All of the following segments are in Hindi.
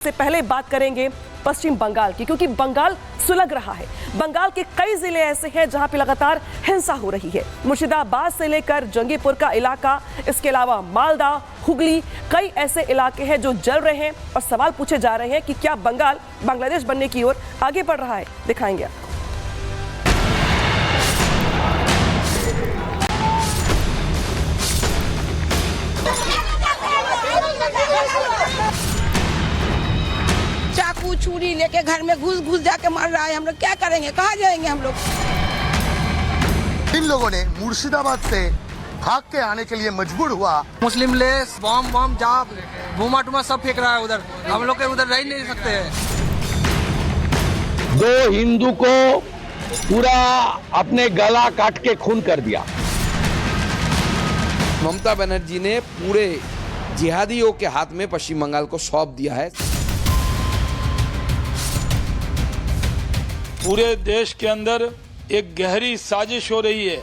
से पहले बात करेंगे पश्चिम बंगाल की, क्योंकि बंगाल सुलग रहा है। बंगाल के कई जिले ऐसे हैं जहां पे लगातार हिंसा हो रही है। मुर्शिदाबाद से लेकर जंगीपुर का इलाका, इसके अलावा मालदा, हुगली, कई ऐसे इलाके हैं जो जल रहे हैं और सवाल पूछे जा रहे हैं कि क्या बंगाल बांग्लादेश बनने की ओर आगे बढ़ रहा है। दिखाएंगे आपको। चाकू छुरी लेके घर में घुस घुस जाके मार रहा है। हम लोग क्या करेंगे, कहाँ जाएंगे हम लोग। इन लोगों ने मुर्शिदाबाद से भाग के आने के लिए मजबूर हुआ। मुस्लिम लेस बम बम जाप भूमा टूमा सब फेंक रहा है उधर। हम लोग के उधर रह नहीं सकते हैं। दो हिंदू को पूरा अपने गला काट के खून कर दिया। ममता बनर्जी ने पूरे जिहादियों के हाथ में पश्चिम बंगाल को सौंप दिया है। पूरे देश के अंदर एक गहरी साजिश हो रही है।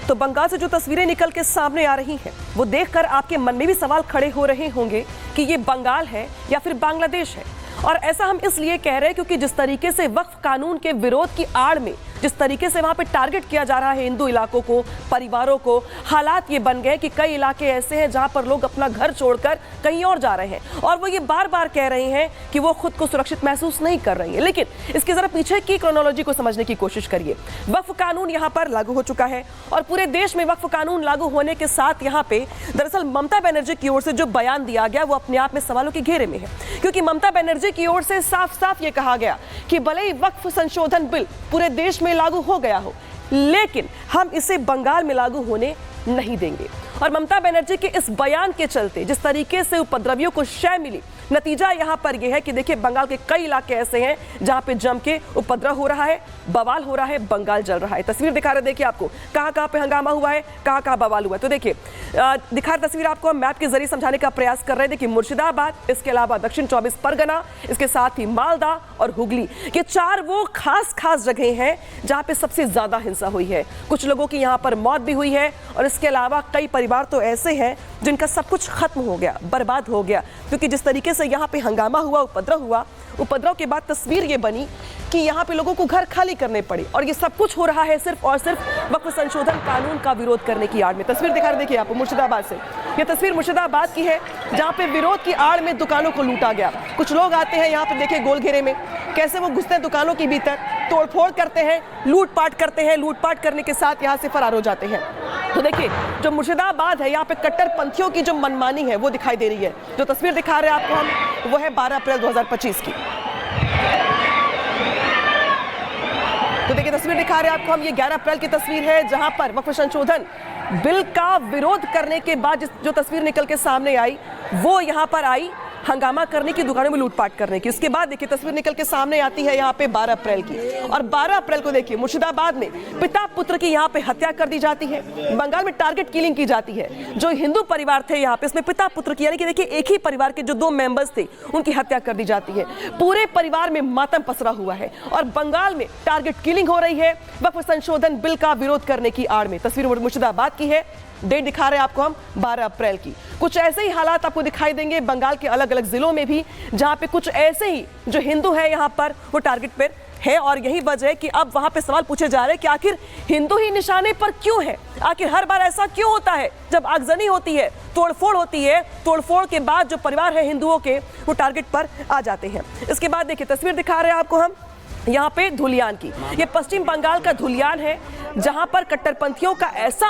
तो बंगाल से जो तस्वीरें निकल के सामने आ रही हैं, वो देखकर आपके मन में भी सवाल खड़े हो रहे होंगे कि ये बंगाल है या फिर बांग्लादेश है। और ऐसा हम इसलिए कह रहे हैं क्योंकि जिस तरीके से वक्फ कानून के विरोध की आड़ में जिस तरीके से वहां पे टारगेट किया जा रहा है हिंदू इलाकों को, परिवारों को, हालात ये बन गए कि कई इलाके ऐसे हैं जहां पर लोग अपना घर छोड़कर कहीं और जा रहे हैं और वो ये बार बार कह रहे हैं कि वो खुद को सुरक्षित महसूस नहीं कर रही है। लेकिन इसके जरा पीछे की क्रोनोलॉजी को समझने की कोशिश करिए। वक्फ कानून यहाँ पर लागू हो चुका है और पूरे देश में वक्फ कानून लागू होने के साथ यहाँ पे दरअसल ममता बनर्जी की ओर से जो बयान दिया गया वो अपने आप में सवालों के घेरे में है, क्योंकि ममता बनर्जी की ओर से साफ साफ ये कहा गया कि भले ही वक्फ संशोधन बिल पूरे देश में लागू हो गया हो, लेकिन हम इसे बंगाल में लागू होने नहीं देंगे। और ममता बनर्जी के इस बयान के चलते जिस तरीके से उपद्रवियों को शय मिली, नतीजा यहां पर यह है कि देखिए बंगाल के कई इलाके ऐसे हैं जहां पे जम के उपद्रव हो रहा है, बवाल हो रहा है, बंगाल जल रहा है। तस्वीर दिखा रहे, देखिए आपको कहां पे हंगामा हुआ है, कहां बवाल हुआ है। तो देखिए दिखा रहे तस्वीर आपको, हम मैप के जरिए समझाने का प्रयास कर रहे हैं। देखिए मुर्शिदाबाद, इसके अलावा दक्षिण 24 परगना, इसके साथ ही मालदा और हुगली, ये चार वो खास जगह हैं जहां पे सबसे ज्यादा हिंसा हुई है। कुछ लोगों की यहाँ पर मौत भी हुई है और इसके अलावा कई परिवार तो ऐसे हैं जिनका सब कुछ खत्म हो गया, बर्बाद हो गया, क्योंकि जिस तरीके से यहाँ पे हंगामा हुआ, उपद्रव हुआ, उपद्रव के बाद तस्वीर ये बनी कि यहाँ पे लोगों को घर खाली करने पड़े और ये सब कुछ हो रहा है सिर्फ और सिर्फ वक्फ संशोधन कानून का विरोध करने की आड़ में। तस्वीर दिखा रहे, देखिए आप मुर्शिदाबाद से, ये तस्वीर मुर्शिदाबाद की है जहाँ पे विरोध की आड़ में दुकानों को लूटा गया। कुछ लोग आते हैं यहाँ पे, देखिए गोल घेरे में कैसे वो घुसते हैं दुकानों के भीतर, तोड़फोड़ करते हैं, लूटपाट करते हैं, लूटपाट करने के साथ यहाँ से फरार हो जाते हैं। तो देखिए जो मुर्शिदाबाद है, यहाँ पे कट्टरपंथियों की जो मनमानी है वो दिखाई दे रही है। जो तस्वीर दिखा रहे हैं आपको हम, वो है 12 अप्रैल 2025 की। तो देखिए तस्वीर दिखा रहे हैं आपको हम, ये 11 अप्रैल की तस्वीर है जहां पर वक्फ संशोधन बिल का विरोध करने के बाद जो तस्वीर निकल के सामने आई वो यहां पर आई हंगामा करने की, दुकानों में लूटपाट करने की। उसके बाद देखिए तस्वीर निकल के सामने आती है यहाँ पे 12 अप्रैल की, और 12 अप्रैल को देखिए मुर्शिदाबाद में पिता पुत्र की यहाँ पे हत्या कर दी जाती है। बंगाल में टारगेट किलिंग की जाती है। जो हिंदू परिवार थे यहाँ पे, इसमें पिता पुत्र की, यानी कि देखिए एक ही परिवार के जो 2 मेंबर्स थे उनकी हत्या कर दी जाती है। पूरे परिवार में मातम पसरा हुआ है और बंगाल में टारगेट किलिंग हो रही है वक्फ संशोधन बिल का विरोध करने की आड़ में। तस्वीर मुर्शिदाबाद की है, डेट दिखा रहे हैं आपको हम 12 अप्रैल की। कुछ ऐसे ही हालात आपको दिखाई देंगे बंगाल के अलग अलग जिलों में भी, जहां पे कुछ ऐसे ही जो हिंदू है यहाँ पर वो टारगेट पर है। और यही वजह है कि अब वहां पे सवाल पूछे जा रहे हैं कि आखिर हिंदू ही निशाने पर क्यों है, आखिर हर बार ऐसा क्यों होता है जब आगजनी होती है, तोड़फोड़ होती है, तोड़फोड़ के बाद जो परिवार है हिंदुओं के वो टारगेट पर आ जाते हैं। इसके बाद देखिए तस्वीर दिखा रहे हैं आपको हम यहाँ पे धुलियान की, ये पश्चिम बंगाल का धुलियान है जहां पर कट्टरपंथियों का ऐसा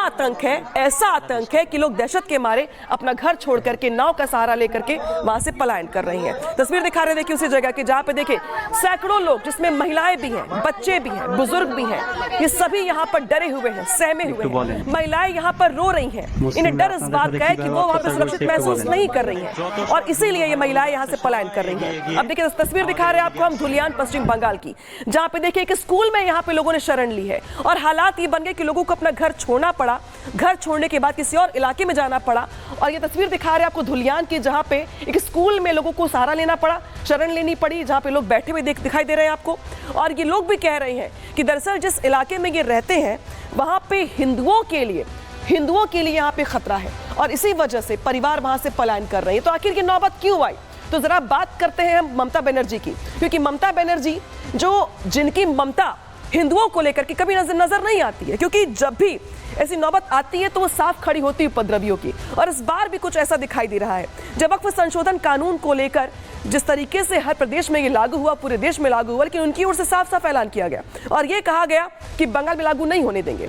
आतंक है कि लोग दहशत के मारे अपना घर छोड़ करके नाव का सहारा लेकर के वहां से पलायन कर रहे हैं। तस्वीर दिखा रहे देखिए उसी जगह की जहां पे देखिए सैकड़ों लोग, जिसमें महिलाएं भी हैं, बच्चे भी हैं, बुजुर्ग भी हैं, ये सभी यहाँ पर डरे हुए हैं, सहमे हुए हैं। महिलाएं यहाँ पर रो रही हैं, इन्हें डर इस बात का है कि वो वहां पर सुरक्षित महसूस नहीं कर रही हैं और इसीलिए ये महिलाएं यहाँ से पलायन कर रही हैं। अब देखिए तस्वीर दिखा रहे हैं आपको हम धुलियान पश्चिम बंगाल की, जहां पे देखिए एक स्कूल में यहाँ पे लोगों ने शरण ली है और हालात ये बन गए कि लोगों को अपना घर छोड़ना पड़ा, घर छोड़ने के बाद किसी और इलाके में जाना पड़ा। और ये तस्वीर दिखा रहे हैं आपको धुलियान की, जहां पे एक स्कूल में लोगों को सहारा लेना पड़ा, शरण लेनी पड़ी, जहां पे लोग बैठे हुए दिखाई दे रहे हैं आपको। और ये लोग भी कह रहे हैं कि दरअसल जिस इलाके में ये रहते हैं वहां पे हिंदुओं के लिए यहाँ पे खतरा है और इसी वजह से परिवार वहां से पलायन कर रहे हैं। तो आखिर ये नौबत क्यों आई? तो जरा बात करते हैं हम ममता बनर्जी की, क्योंकि ममता बनर्जी जिनकी ममता हिंदुओं को लेकर के कभी नजर नहीं आती है, क्योंकि जब भी ऐसी नौबत आती है तो वो साफ खड़ी होती है उपद्रवियों की। और इस बार भी कुछ ऐसा दिखाई दे रहा है। जब वक्फ संशोधन कानून को लेकर जिस तरीके से हर प्रदेश में ये लागू हुआ, पूरे देश में लागू हुआ, लेकिन उनकी ओर से साफ साफ ऐलान किया गया और ये कहा गया कि बंगाल में लागू नहीं होने देंगे।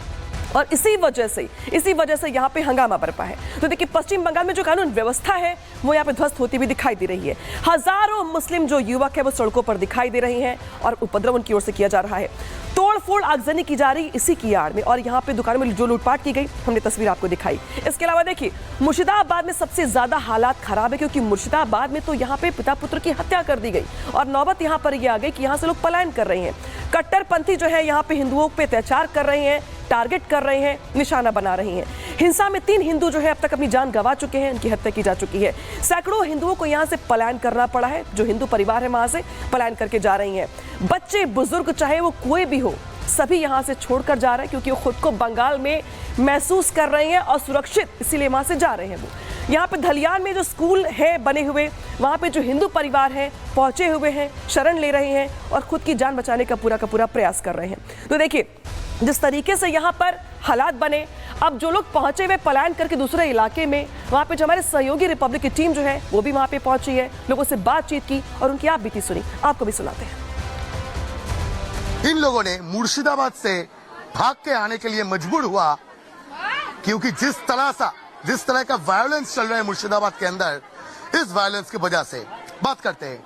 और इसी वजह से यहाँ पे हंगामा बरपा है। तो देखिए, पश्चिम बंगाल में जो कानून व्यवस्था है वो यहाँ पे ध्वस्त होती हुई दिखाई दे रही है। हजारों मुस्लिम जो युवक है वो सड़कों पर दिखाई दे रहे हैं और उपद्रव उनकी ओर से किया जा रहा है। तोड़फोड़ आगजनी की जा रही इसी की आड़ में। और यहाँ पे दुकानों में जो लूटपाट की गई, हमने तस्वीर आपको दिखाई। इसके अलावा देखिए, मुर्शिदाबाद में सबसे ज्यादा हालात खराब है, क्योंकि मुर्शिदाबाद में तो यहाँ पे पिता पुत्र की हत्या कर दी गई और नौबत यहाँ पर यह आ गई कि यहाँ से लोग पलायन कर रहे हैं। कट्टरपंथी जो है यहाँ पे हिंदुओं पे अत्याचार कर रहे हैं, टारगेट कर रहे हैं, निशाना बना रहे हैं। हिंसा में 3 हिंदू जो है अब तक अपनी जान गंवा चुके हैं, उनकी हत्या की जा चुकी है। सैकड़ों हिंदुओं को यहाँ से पलायन करना पड़ा है, जो हिंदू परिवार है वहां से पलायन करके जा रही हैं। बच्चे बुजुर्ग चाहे वो कोई भी हो, सभी यहाँ से छोड़कर जा रहे हैं, क्योंकि वो खुद को बंगाल में महसूस कर रहे हैं और सुरक्षित, इसीलिए वहां से जा रहे हैं। वो यहाँ पे धलियान में जो स्कूल है बने हुए, वहाँ पे जो हिंदू परिवार हैं पहुंचे हुए हैं, शरण ले रहे हैं और खुद की जान बचाने का पूरा प्रयास कर रहे हैं। तो देखिए, जिस तरीके से यहाँ पर हालात बने, अब जो लोग पहुंचे हुए पलायन करके दूसरे इलाके में, वहाँ पे जो हमारे सहयोगी रिपब्लिक की टीम जो है वो भी वहाँ पे पहुंची है, लोगों से बातचीत की और उनकी आप बीती सुनी। आपको भी सुनाते हैं। इन लोगों ने मुर्शिदाबाद से भाग के आने के लिए मजबूर हुआ, क्योंकि जिस तरह का वायलेंस चल रहा है मुर्शिदाबाद के अंदर, इस वायलेंस की वजह से बात करते हैं।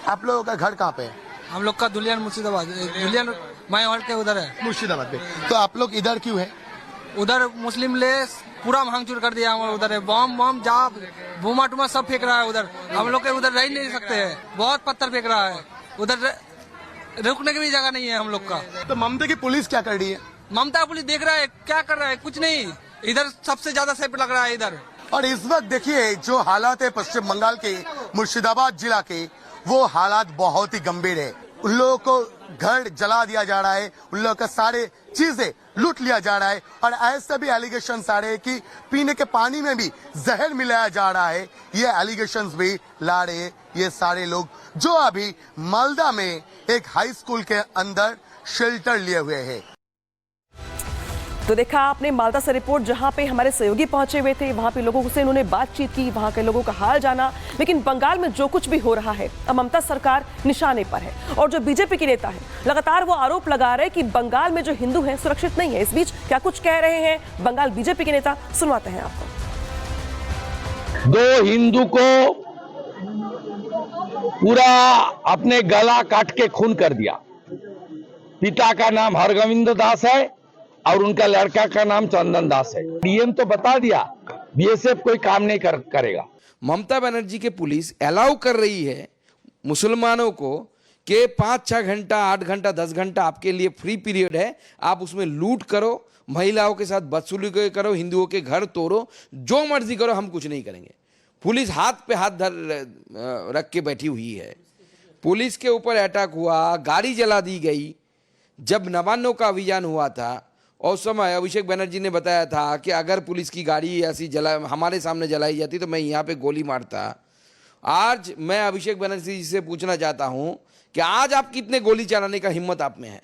आप लोगों का घर कहाँ पे है? हम लोग का दुलियान मुर्शिदाबाद, दुलियान माई हॉल के उधर है, मुर्शिदाबाद पे। तो आप लोग इधर क्यों है? उधर मुस्लिम ले पूरा भांगचूर कर दिया हमारे उधर है। बम जाप भूमा टूमा सब फेंक रहा है उधर। हम लोग के उधर रह नहीं सकते हैं, बहुत पत्थर फेंक रहा है उधर, रुकने की भी जगह नहीं है हम लोग का। तो ममता की पुलिस क्या कर रही है? ममता पुलिस देख रहा है क्या कर रहा है, कुछ नहीं। इधर सबसे ज्यादा सेफ लग रहा है इधर। और इस वक्त देखिए जो हालात है पश्चिम बंगाल के मुर्शिदाबाद जिला के, वो हालात बहुत ही गंभीर है। उन लोगों को घर जला दिया जा रहा है, उन लोगों का सारे चीजें लूट लिया जा रहा है और ऐसे भी एलिगेशंस आ रहे हैं कि पीने के पानी में भी जहर मिलाया जा रहा है। ये एलिगेशंस भी ला रहे हैं ये सारे लोग जो अभी मालदा में एक हाई स्कूल के अंदर शेल्टर लिए हुए हैं। तो देखा आपने मालदा से रिपोर्ट, जहां पे हमारे सहयोगी पहुंचे हुए थे, वहां पे लोगों से इन्होंने बातचीत की, वहां के लोगों का हाल जाना। लेकिन बंगाल में जो कुछ भी हो रहा है, अब ममता सरकार निशाने पर है और जो बीजेपी के नेता है लगातार वो आरोप लगा रहे हैं कि बंगाल में जो हिंदू हैं सुरक्षित नहीं है। इस बीच क्या कुछ कह रहे हैं बंगाल बीजेपी के नेता, सुनवाते हैं आपको। 2 हिंदू को पूरा अपने गला काट के खून कर दिया। पिता का नाम हरगोविंद दास है और उनका लड़का का नाम चंदन दास है। डीएम तो बता दिया बीएसएफ कोई काम नहीं करेगा। ममता बनर्जी के पुलिस अलाउ कर रही है मुसलमानों को कि 5-6 घंटा, 8 घंटा, 10 घंटा आपके लिए फ्री पीरियड है, आप उसमें लूट करो, महिलाओं के साथ बदसलूकी करो, हिंदुओं के घर तोड़ो, जो मर्जी करो, हम कुछ नहीं करेंगे। पुलिस हाथ पे हाथ रख के बैठी हुई है। पुलिस के ऊपर अटैक हुआ, गाड़ी जला दी गई। जब नवान्नों का अभियान हुआ था उस समय अभिषेक बनर्जी ने बताया था कि अगर पुलिस की गाड़ी ऐसी हमारे सामने जलाई जाती तो मैं यहाँ पे गोली मारता। आज मैं अभिषेक बनर्जी जी से पूछना चाहता हूँ कि आज आप कितने गोली चलाने का हिम्मत आप में है?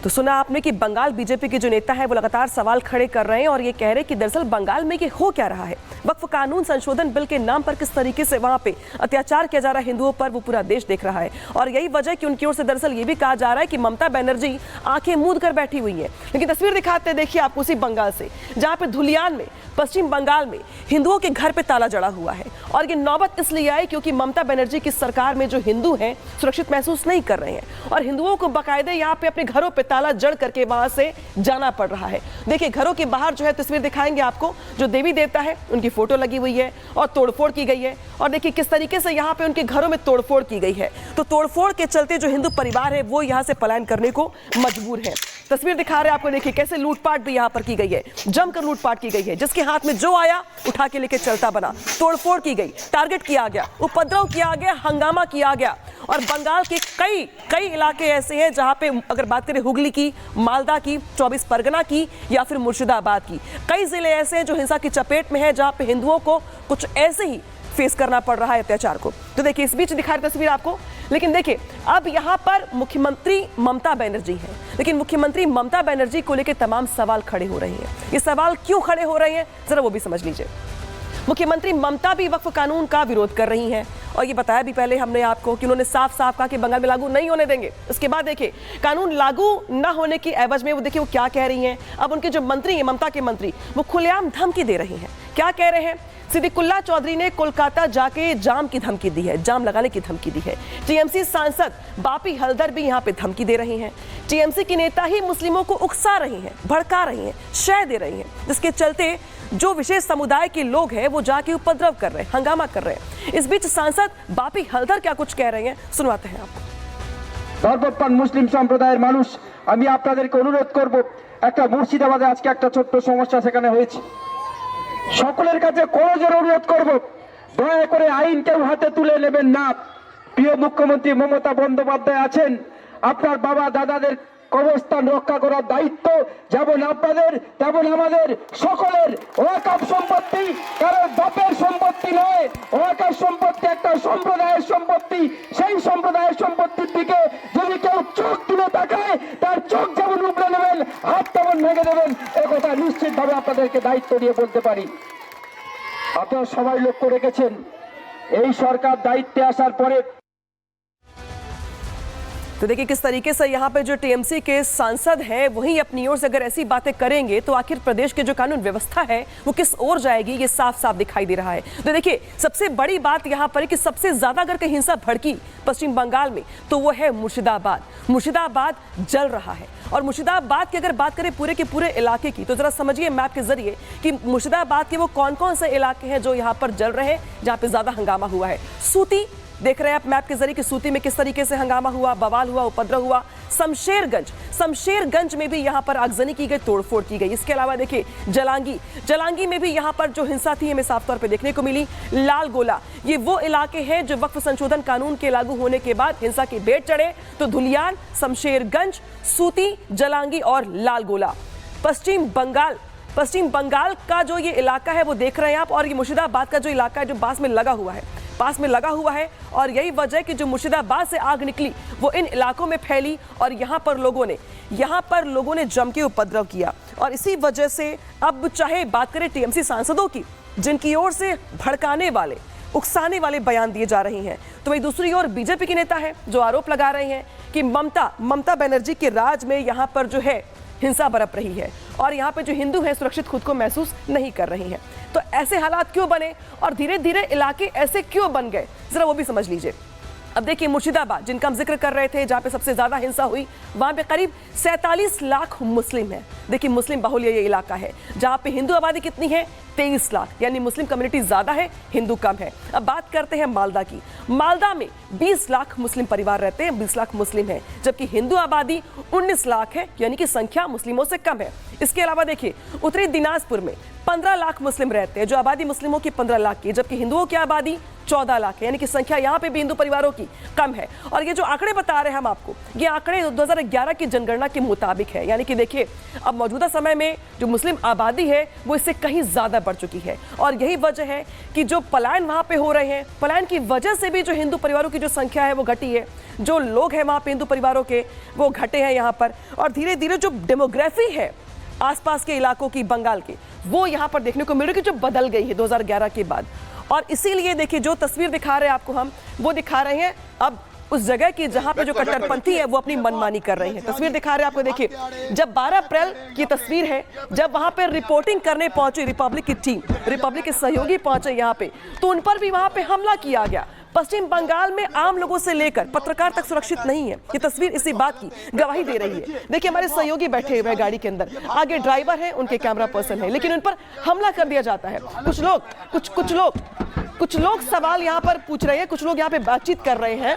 तो सुना आपने कि बंगाल बीजेपी के जो नेता है वो लगातार सवाल खड़े कर रहे हैं और ये कह रहे हैं कि दरअसल बंगाल में ये हो क्या रहा है। वक्फ कानून संशोधन बिल के नाम पर किस तरीके से वहां पे अत्याचार किया जा रहा है हिंदुओं पर, वो पूरा देश देख रहा है। और यही वजह कि उनकी ओर से दरअसल ये भी कहा जा रहा है कि ममता बनर्जी आंखें मूंद कर बैठी हुई है। लेकिन तस्वीर दिखाते हैं, देखिए आपको उसी बंगाल से, जहां पे धुलियान में पश्चिम बंगाल में हिंदुओं के घर पे ताला जड़ा हुआ है। और ये नौबत इसलिए आई क्योंकि ममता बनर्जी की सरकार में जो हिंदू हैं सुरक्षित महसूस नहीं कर रहे हैं और हिंदुओं को बाकायदे यहाँ पे अपने घरों पे ताला जड़ करके वहां से जाना पड़ रहा है। देखिए घरों के बाहर जो है तस्वीर दिखाएंगे आपको, जो देवी देवता है उनकी फोटो लगी हुई है और तोड़फोड़ की गई है। और देखिए किस तरीके से यहाँ पे उनके घरों में तोड़फोड़ की गई है। तो तोड़फोड़ के चलते जो हिंदू परिवार है वो यहाँ से पलायन करने को मजबूर है। तस्वीर दिखा रहे हैं आपको, देखिए कैसे लूटपाट भी यहाँ पर की गई है, जमकर लूटपाट की गई है। जिसके हाथ में जो आया उठा के लेके चलता बना, तोड़फोड़ की गई, टारगेट किया गया, उपद्रव किया गया, हंगामा किया गया। और बंगाल के कई इलाके ऐसे हैं जहां पे अगर बात करें हुगली की, मालदा की, 24 परगना की या फिर मुर्शिदाबाद की, कई जिले ऐसे हैं जो हिंसा की चपेट में है, जहां पे हिंदुओं को कुछ ऐसे ही फेस करना पड़ रहा है अत्याचार को। तो देखिए इस बीच दिखा रही तस्वीर आपको, लेकिन देखिए अब यहां पर मुख्यमंत्री ममता बनर्जी हैं, लेकिन मुख्यमंत्री ममता बनर्जी को लेकर तमाम सवाल खड़े हो रहे हैं। ये सवाल क्यों खड़े हो रहे हैं जरा वो भी समझ लीजिए। मुख्यमंत्री ममता भी वक्फ कानून का विरोध कर रही हैं और ये बताया भी पहले हमने आपको कि उन्होंने साफ साफ कहा कि बंगाल में लागू नहीं होने देंगे। इसके बाद देखिए कानून लागू ना होने की एवज में वो देखिए वो क्या कह रही हैं। अब उनके जो मंत्री हैं, ममता के मंत्री, वो खुलेआम धमकी दे रहे हैं। क्या कह रहे हैं? सिद्दीकुल्ला चौधरी ने कोलकाता जाके जाम की धमकी दी है, जाम लगाने की धमकी दी है। टीएमसी सांसद बापी हल्दर भी यहाँ पे धमकी दे रहे हैं। टीएमसी के नेता ही मुस्लिमों को उकसा रहे हैं, भड़का रहे हैं, शय दे रही हैं, जिसके चलते जो विशेष समुदाय के लोग हैं वो जाके उपद्रव कर रहे हैं, हंगामा कर रहे हैं। इस बीच सांसद बापी हल्दर क्या कुछ कह रहे हैं सुनवाते हैं आपको। ধর্মপ্রাণ মুসলিম সম্প্রদায়ের মানুষ, আমি আপনাদেরকে অনুরোধ করব, একটা মুর্শিদাবাদে আজকে একটা ছোট্ট সমস্যা সেখানে হয়েছে। সকলের কাছে করজোড়ে অনুরোধ করব, দয়া করে আইন কেউ হাতে তুলে নেবেন না। প্রিয় মুখ্যমন্ত্রী মমতা বন্দ্যোপাধ্যায় আছেন, আপনার বাবা দাদাদের কবরস্থান রক্ষা করার দায়িত্ব যেমন আপনাদের তেমন আমাদের সকলের। ওয়াকফ সম্পত্তি কারোর বাপের সম্পত্তি নয়, ওয়াকফ সম্পত্তি একটা সম্প্রদায়ের সম্পত্তি। সেই সম্প্রদায়ের সম্পত্তির দিকে যদি কেউ চোখ তুলে তাকায় তার চোখ যেমন উপড়ে নেবেন, হাত তেমন ভেঙে দেবেন, একথা নিশ্চিতভাবে আপনাদেরকে দায়িত্ব দিয়ে বলতে পারি। আপনারা সবাই লক্ষ্য রেখেছেন এই সরকার দায়িত্বে আসার পরে। तो देखिए किस तरीके से यहाँ पे जो टीएमसी के सांसद हैं वहीं अपनी ओर से अगर ऐसी बातें करेंगे तो आखिर प्रदेश की जो कानून व्यवस्था है वो किस ओर जाएगी, ये साफ साफ दिखाई दे रहा है। तो देखिए सबसे बड़ी बात यहाँ पर है कि सबसे ज्यादा अगर कहीं हिंसा भड़की पश्चिम बंगाल में तो वो है मुर्शिदाबाद। मुर्शिदाबाद जल रहा है और मुर्शिदाबाद की अगर बात करें पूरे के पूरे इलाके की तो जरा समझिए मैप के जरिए कि मुर्शिदाबाद के वो कौन कौन से इलाके हैं जो यहाँ पर जल रहे हैं, जहाँ पे ज्यादा हंगामा हुआ है। सूती देख रहे हैं आप मैप के जरिए कि सूती में किस तरीके से हंगामा हुआ, बवाल हुआ, उपद्रव हुआ। शमशेरगंज में भी यहाँ पर आगजनी की गई, तोड़फोड़ की गई। इसके अलावा देखिए जलांगी में भी यहाँ पर जो हिंसा थी हमें साफ तौर पे देखने को मिली। लाल गोला, ये वो इलाके हैं जो वक्फ संशोधन कानून के लागू होने के बाद हिंसा के बेट चढ़े। तो धुलियान, शमशेरगंज, सूती, जलांगी और लाल गोला। पश्चिम बंगाल का जो ये इलाका है वो देख रहे हैं आप, और ये मुर्शिदाबाद का जो इलाका है जो पास में लगा हुआ है और यही वजह कि जो मुर्शिदाबाद से आग निकली वो इन इलाकों में फैली और यहाँ पर लोगों ने जम के उपद्रव किया। और इसी वजह से अब चाहे बात करें टीएमसी सांसदों की, जिनकी ओर से भड़काने वाले, उकसाने वाले बयान दिए जा रहे हैं, तो वही दूसरी ओर बीजेपी के नेता हैं जो आरोप लगा रहे हैं कि ममता बनर्जी के राज में यहाँ पर जो है हिंसा बरप रही है और यहाँ पे जो हिंदू हैं सुरक्षित खुद को महसूस नहीं कर रही हैं। तो ऐसे हालात क्यों बने और धीरे धीरे इलाके ऐसे क्यों बन गए, जरा वो भी समझ लीजिए। अब देखिए मुर्शिदाबाद जिनका हम जिक्र कर रहे थे, जहाँ पे सबसे ज्यादा हिंसा हुई, वहां पे करीब 47 लाख मुस्लिम हैं। देखिए मुस्लिम बहुल ये इलाका है, जहाँ पे हिंदू आबादी कितनी है 23 लाख, यानी मुस्लिम कम्युनिटी ज्यादा है, हिंदू कम है। अब बात करते हैं मालदा की। मालदा में 20 लाख मुस्लिम परिवार रहते हैं, 20 लाख मुस्लिम हैं, जबकि हिंदू आबादी 19 लाख है, यानी कि संख्या मुस्लिमों से कम है। इसके अलावा देखिए उत्तरी दिनाजपुर में 15 लाख मुस्लिम रहते हैं, जो आबादी मुस्लिमों की 15 लाख की, जबकि हिंदुओं की आबादी 14 लाख है, यानी कि संख्या यहाँ पे भी हिंदू परिवारों की कम है। और ये जो आंकड़े बता रहे हैं हम आपको, ये आंकड़े 2011 की जनगणना के मुताबिक है, यानी कि देखिए अब मौजूदा समय में जो मुस्लिम आबादी है वो इससे कहीं ज्यादा बढ़ चुकी है। और यही वजह है कि जो पलायन वहां पे हो रहे हैं, पलायन की वजह से भी जो हिंदू परिवारों की जो संख्या है वो घटी है, जो लोग हैं वहां पे हिंदू परिवारों के वो घटे हैं यहाँ पर। और धीरे धीरे जो डेमोग्राफी है आसपास के इलाकों की, बंगाल की, वो यहाँ पर देखने को मिल रही है कि जो बदल गई है 2011 के बाद। और इसीलिए देखिए जो तस्वीर दिखा रहे हैं आपको हम, वो दिखा रहे हैं अब उस जगह की जहां पे जो कट्टरपंथी है वो अपनी मनमानी कर रहे हैं। तस्वीर दिखा रहे हैं आपको, देखिए जब 12 अप्रैल की तस्वीर है, जब वहां पे रिपोर्टिंग करने पहुंची रिपब्लिक की टीम, रिपब्लिक के सहयोगी पहुंचे यहाँ पे, तो उन पर भी वहां पे हमला किया गया। पश्चिम बंगाल में आम लोगों से लेकर पत्रकार तक सुरक्षित नहीं है। ये तस्वीर इसी बात की गवाही दे रही है। देखिए हमारे सहयोगी बैठे हुए हैं गाड़ी के अंदर, आगे ड्राइवर है, उनके कैमरा पर्सन है, लेकिन उन पर हमला कर दिया जाता है। कुछ लोग सवाल यहाँ पर पूछ रहे हैं, कुछ लोग यहाँ पे बातचीत कर रहे हैं।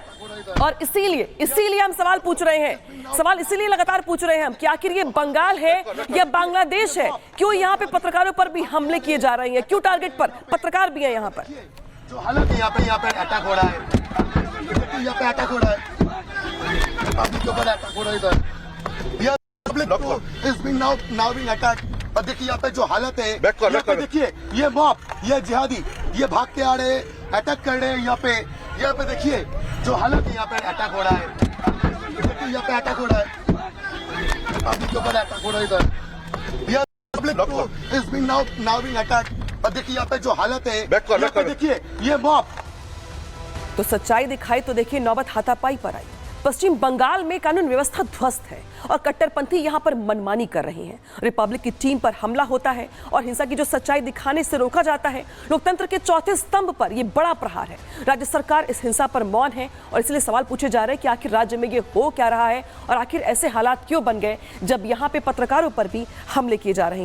और इसीलिए हम सवाल पूछ रहे हैं, सवाल इसीलिए लगातार पूछ रहे हैं हम कि आखिर ये बंगाल है या बांग्लादेश है? क्यों यहाँ पे पत्रकारों पर भी हमले किए जा रहे हैं? क्यों टारगेट पर पत्रकार भी है यहाँ पर? जो हालांकि यहाँ पे अटैक हो रहा है, देखिए यहाँ पे अटैक हो रहा है, पब्लिक के ऊपर अटैक हो रहा है इधर। यह public is being now being attack. और देखिए यहाँ पे जो हालत है, यहाँ पे देखिए ये मॉब, ये जिहादी, ये भाग के आ रहे, अटैक कर रहे हैं यहाँ पे देखिए जो हालत है, यहाँ पे अटैक हो रहा है, देखिए यहाँ पे अटैक हो रहा है, पब्लिक के ऊपर अटैक हो रहा है इधर। यह public is being now being attack. और देखिए यहाँ पे जो हालत है, यहाँ पे देखिए ये मॉब। तो सच्चाई दिखाई तो देखिए नौबत हाथापाई पर आई। पश्चिम बंगाल में कानून व्यवस्था ध्वस्त है और कट्टरपंथी यहां पर मनमानी कर रहे हैं। रिपब्लिक की टीम पर हमला होता है और हिंसा की जो सच्चाई दिखाने से रोका जाता है। लोकतंत्र के चौथे स्तंभ पर यह बड़ा प्रहार है। राज्य सरकार इस हिंसा पर मौन है और इसलिए सवाल पूछे जा रहे हैं कि आखिर राज्य में ये हो क्या रहा है और आखिर ऐसे हालात क्यों बन गए जब यहां पे पत्रकारों पर भी हमले किए जा रहे हैं।